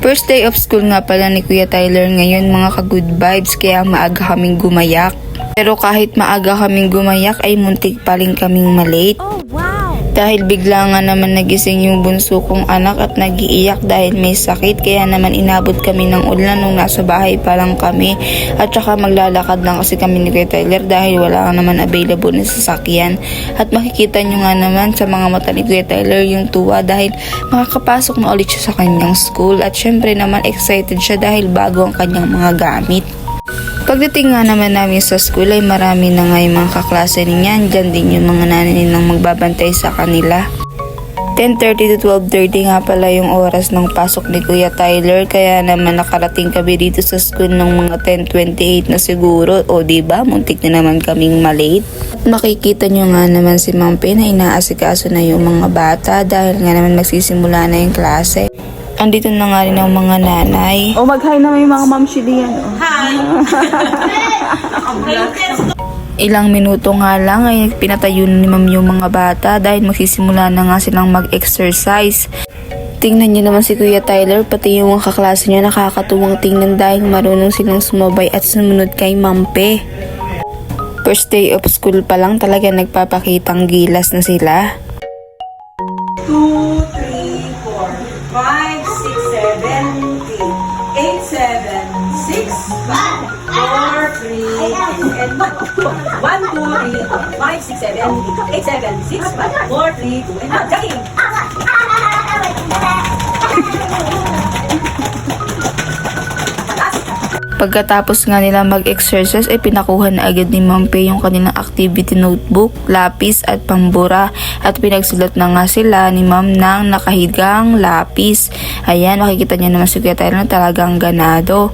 First day of school nga pala ni Kuya Tyler ngayon mga ka-good vibes, kaya maaga kaming gumayak. Pero kahit maaga kaming gumayak ay muntik pa rin kaming malate. Dahil bigla nga naman nagising yung bunso kong anak at nagiiyak dahil may sakit, kaya naman inabot kami ng ulan nung nasa bahay pa lang kami. At saka maglalakad lang kasi kami ni Kuya Tyler dahil wala naman available na sasakyan. At makikita nyo nga naman sa mga mata ni Kuya Tyler yung tuwa dahil makakapasok na ulit siya sa kanyang school. At syempre naman excited siya dahil bago ang kanyang mga gamit. Pagdating nga naman namin sa school ay marami na nga yung mga kaklase niyan. Diyan din yung mga nanay nilang magbabantay sa kanila. 10:30 to 12:30 nga pala yung oras ng pasok ni Kuya Tyler, kaya naman nakarating kami dito sa school ng mga 10:28 na siguro. O diba, muntik na naman kaming malate. Makikita nyo nga naman si Ma'am Pe na inaasikaso na yung mga bata dahil nga naman magsisimula na yung klase. Andito na nga rin ang mga nanay. Mag-hi na may mga mamshi diyan. Hi! Ilang minuto nga lang ay pinatayo ni Ma'am yung mga bata dahil magsisimula na nga silang mag-exercise. Tingnan nyo naman si Kuya Tyler, pati yung mga kaklase niya nakakatuwang tingnan dahil marunong silang sumabay at sumunod kay Ma'am Pe. First day of school pa lang talaga nagpapakitang gilas na sila. 2, 3, 4, 5, 6, 7, 8, 7, 6, 5, 4, 3, and 1, 2, 3, 4, 5, 6, 7, 8, 7, 6, 5, 4, 3, 2, and 1. Jogging! Pagkatapos nga nila mag-exercise ay pinakuha na agad ni Ma'am Pe yung kanilang activity notebook, lapis at pambura, at pinagsulat na nga sila ni Ma'am ng nakahigang lapis. Ayan, makikita niyo naman si Kuya Tyler na talagang ganado.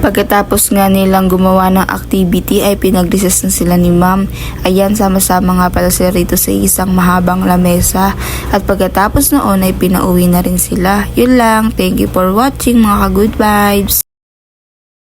Pagkatapos nga nilang gumawa ng activity ay pinag-recess na sila ni Ma'am. Ayan, sama-sama nga pala sila rito sa isang mahabang lamesa. At pagkatapos noon ay pinauwi na rin sila. Yun lang, thank you for watching mga ka-good vibes.